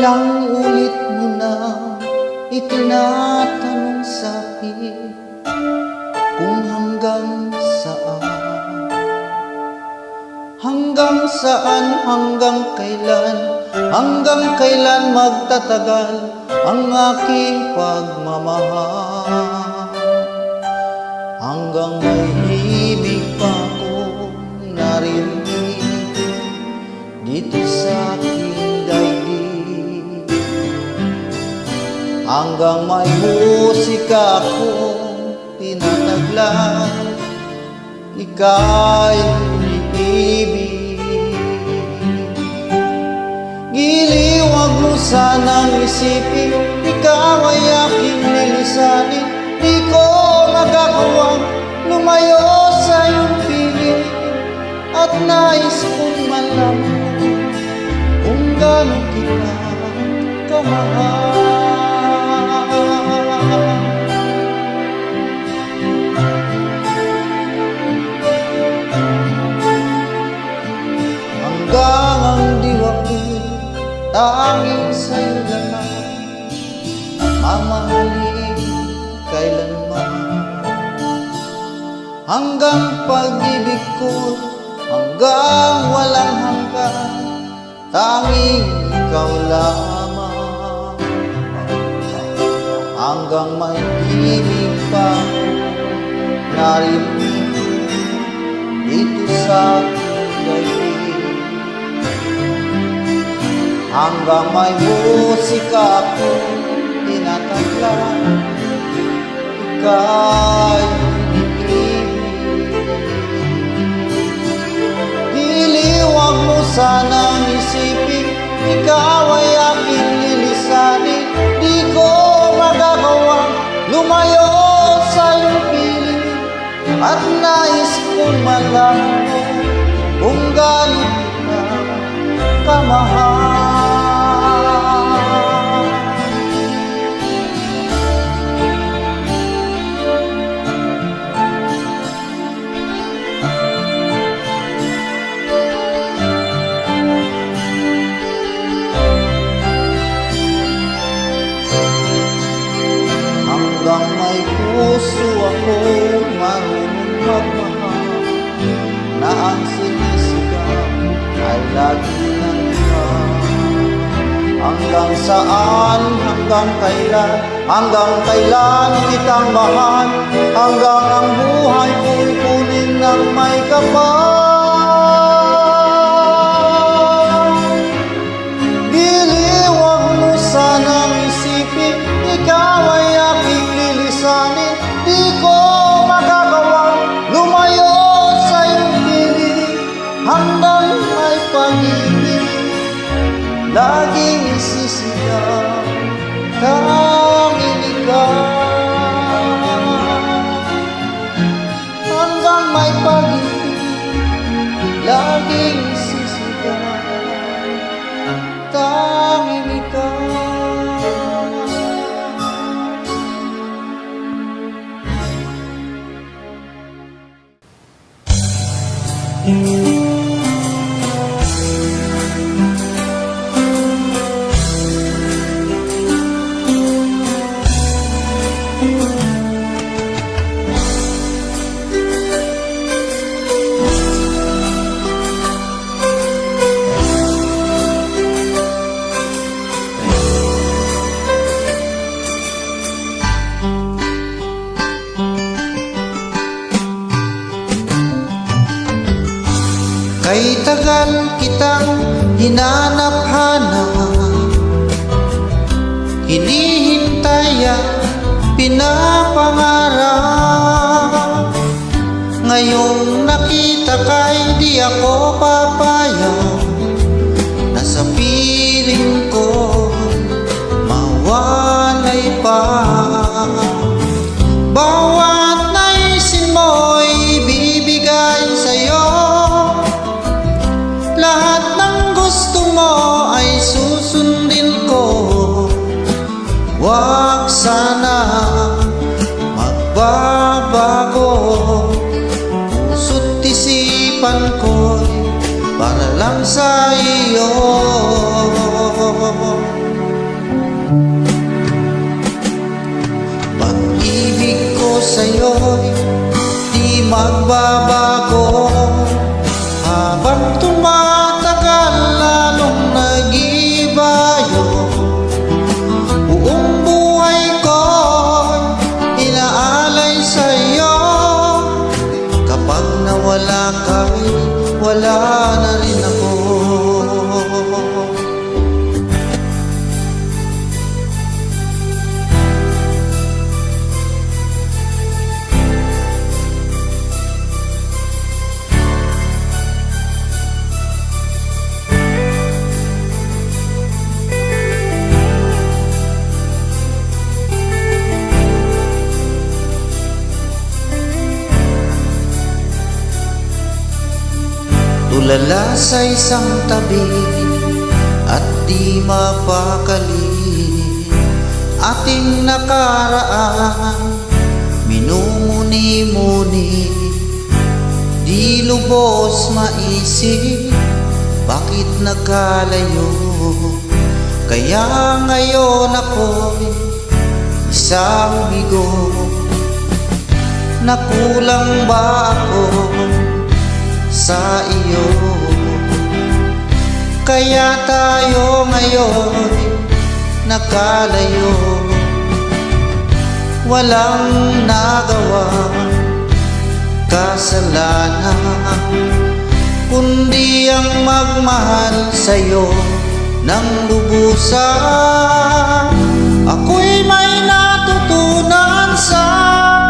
Ilang ulit mo na itinatanong sa'kin kung hanggang saan, hanggang kailan magtatagal ang aking pagmamahal. Hanggang may ibig pa akong narinig dito sa aking daigdig, hanggang may musika akong tinataglan, ika'y umiibig. Giliw, wag mo sanang isipin, ikaw ay aking lilisanin. Di ko magagawang lumayo sa iyong piling, at nais kong malaman kung gaano kita kamahal. Hanggang ang diwa ko tanging sa'yo lahat, mamahalin kailanman. Hanggang pag-ibig ko, hanggang walang hanggan, tanging ikaw lamang. Hanggang may ibig pa narinig dito sa aking daigdig, hanggang may musika akong tinataglan, ika'y umiibig. Giliw, wag mo sanang isipin, ikaw ay aking lilisanin. Di ko magagawang lumayo sa iyong piling, at nais kong malaman kung gaano kita kamahal. Hanggang may puso ako marunong magmahal, na ang sinisigaw ay lagi ng iba. Hanggang saan, hanggang kailan kitang mahal, hanggang ang buhay ko'y kunin ng may kapal. Giliw, wag mo sanang isipin, ikaw ay aking lilisanin. Di ko magagawang lumayo sa iyong piling, hanggang may pag-ibig laging isisigaw, tanging ikaw. Hanggang may pag-ibig laging isisigaw, tanging ikaw. Kay tagal kitang hinanap-hanap, hinihintay at pinapangarap. Ngayong nakita ka'y di ako papayag, na sa piling ko mawalay pa. Bawat naisin mo'y bibigay sa'yo, lahat ng gusto mo ay susundin ko. Wag sana magbabago, puso't isipan ko'y para lang sa iyo. sa'yo'y di magbabago. Habang tumatagal lalong nag-iiba yun, buong buhay ko'y inaalay sa'yo. Kapag nawala ka'y wala na rin ako. Tulala sa isang tabi at di mapakali, ating nakaraan minumuni-muni. Di lubos maisip bakit nagkalayo, kaya ngayon ako'y isang bigo. Nakulang ba ako sa iyo? Kaya tayo ngayon nagkalayo. Walang nagawa kasalanan, kundi ang magmahal sa'yo ng lubusan. Ako'y may natutunan sa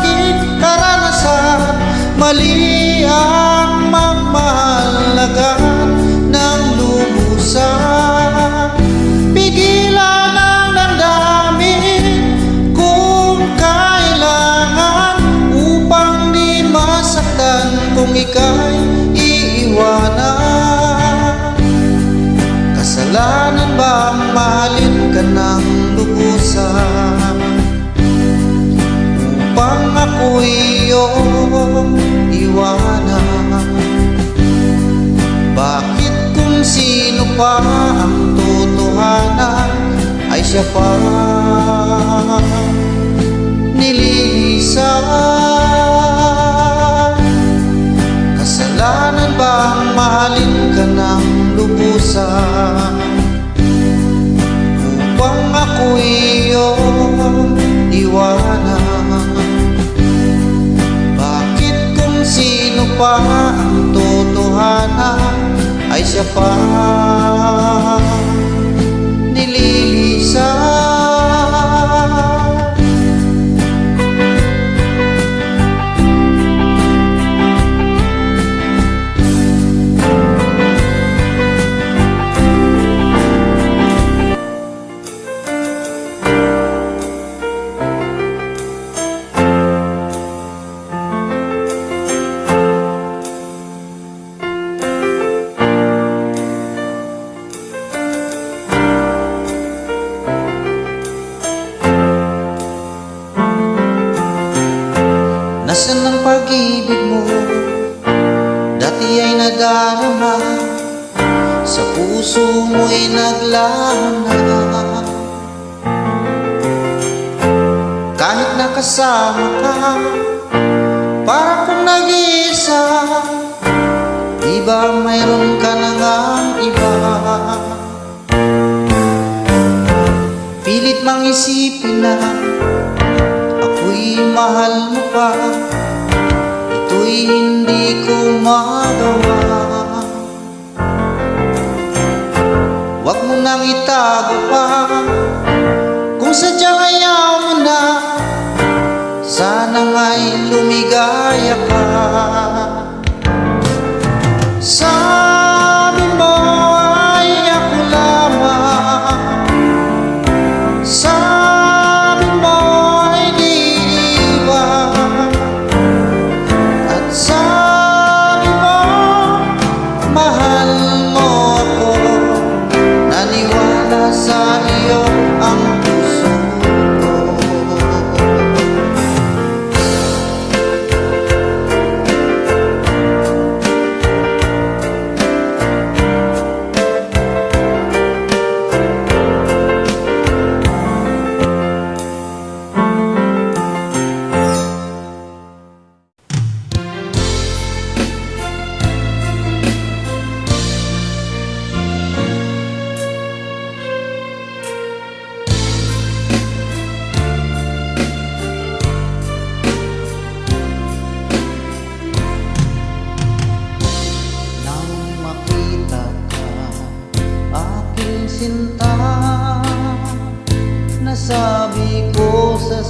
aking karanasan, mali ang magmahal agad ng lubusan. Pigilan ang damdamin kung kailangan, upang di masaktan kung ika'y iiwanan. Kasalanan ba ang mahalin ka ng lubusan, upang ako'y iyong iwanan? Bakit kung sino pa ang totohanan ay siya pa nililisan? Kasalanan ba ang mahalin ka ng lubusan, upang ako'y iyong iwanan? Bakit kung sino pa ang totohanan ay siya pa nililisan? Nasaan ang pag-ibig mo? Dati ay nadarama, sa puso mo'y naglana. Kahit nakasama ka, para kung nag-iisa, di ba mayroon ka na ngang iba? Pilit mang isipin na ako'y mahal mo pa, ito'y hindi ko magawa. Huwag mo nang itago pa, kung sadyang ayaw mo na, sana nga'y lumigaya ka. Sabi mo ay ako lamang, sabi mo ay di iba, at sabi mo mahal mo ako. Naniwala sa iyo ang puso ko.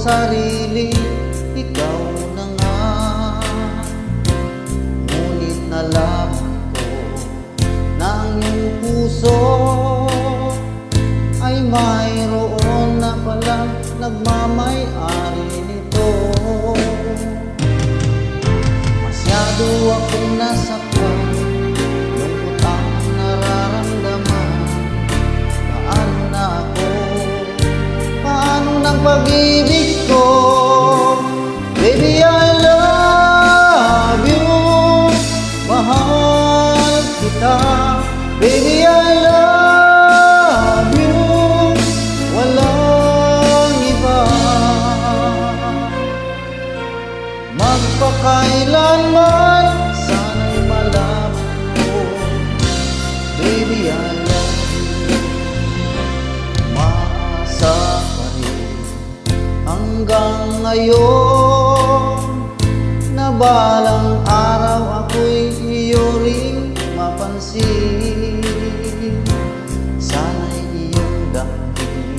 sarili, ikaw na nga. Ngunit nalaman ko na ang iyong puso ay mayroon na palang nagmamay-ari nito. Masyado akong nasaktan, lungkot ang nararamdaman. Paano na ako? Paano ng pag-ibig ko? Baby, I love you, mahal kita. Baby, I love you, walang iba. Magpakailanman, sana'y malaman ko, baby, I love you. Maasa pa rin hanggang ngayon na balang araw ako'y iyo ring mapansin. Sana'y iyong damdamin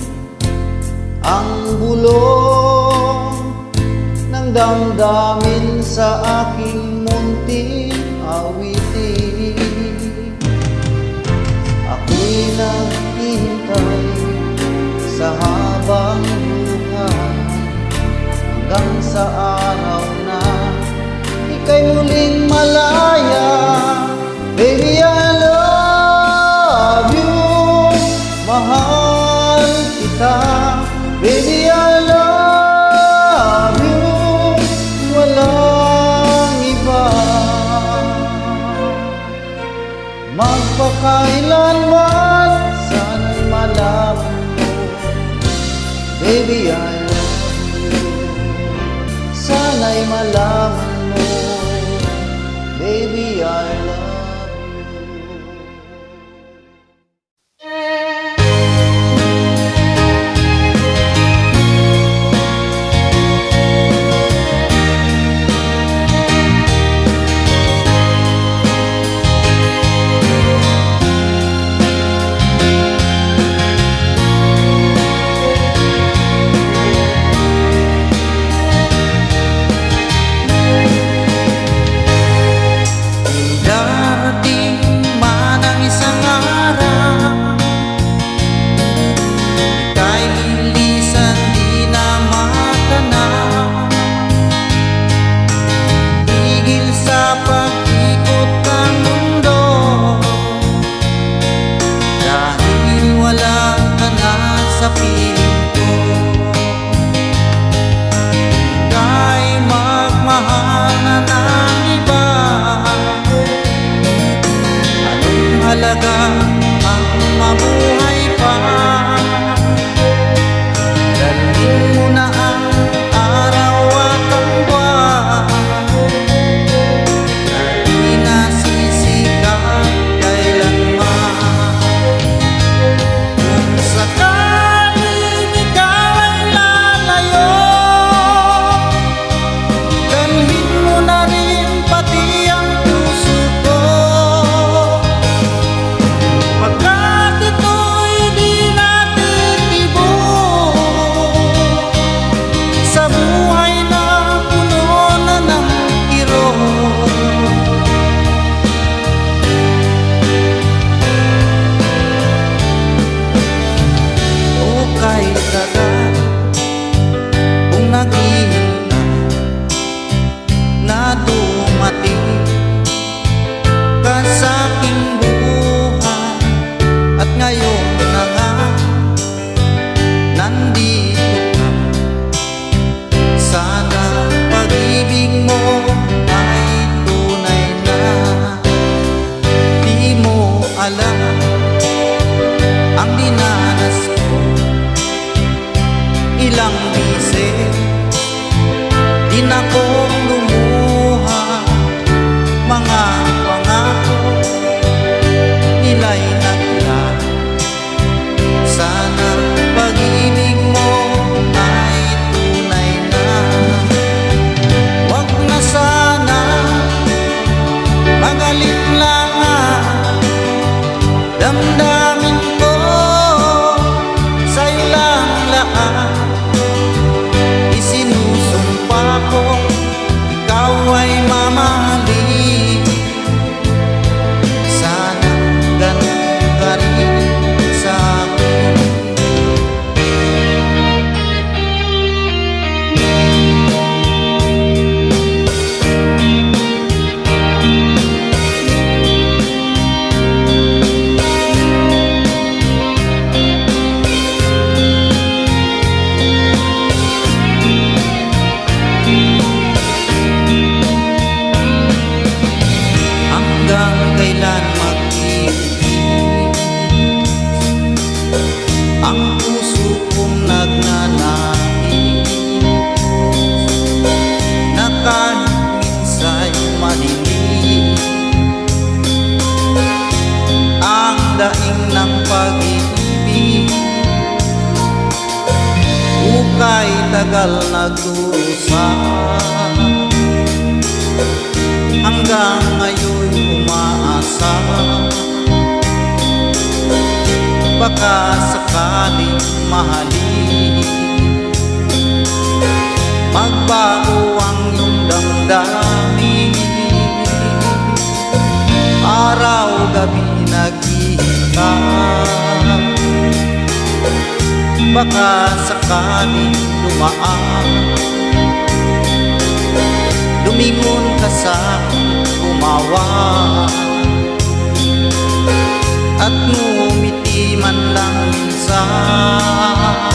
ang bulong ng damdamin sa aking munting awitin. Ako'y naghihintay sa habang buhay hanggang sa araw na ika'y muling malaya. Baby, I love you, mahal kita. Baby, I love you, walang iba. Magpakailanman, sana'y malaman mo, baby, I love you. Sana'y malaman mo, baby, I love you. Halaga ang mabuhay pa, dalhin mo na ang araw at ang buwan, na di nasisikat kailanman. Kung sakaling ikaw ay lalayo, dalhin mo na rin pati ang puso ko. Pagkat ito'y di natin ibig sa buhay na puno na ng kirot. O kay tagal kung naghihintay na dumating ka sa aking buhay, at ngayon na nga nandito ka. Sana pag-ibig mo ay tunay na. Di mo alam ang dinanas ko, ilang bisis din akong lumuha. Mga pangako nila'y naglaho. Sana pag-ibig mo ay tunay na. Wag na sana mag-alinlangan, damdamin ko sa'yo lang lahat. matagal nagdusa, hanggang ngayon umaasa, baka sakaling mahalin, magbago ang iyong damdamin. Araw-gabi naghihintay, baka sakaling dumaan, lumingon ka sa'kin, umawa, at ngumiti man lang minsan.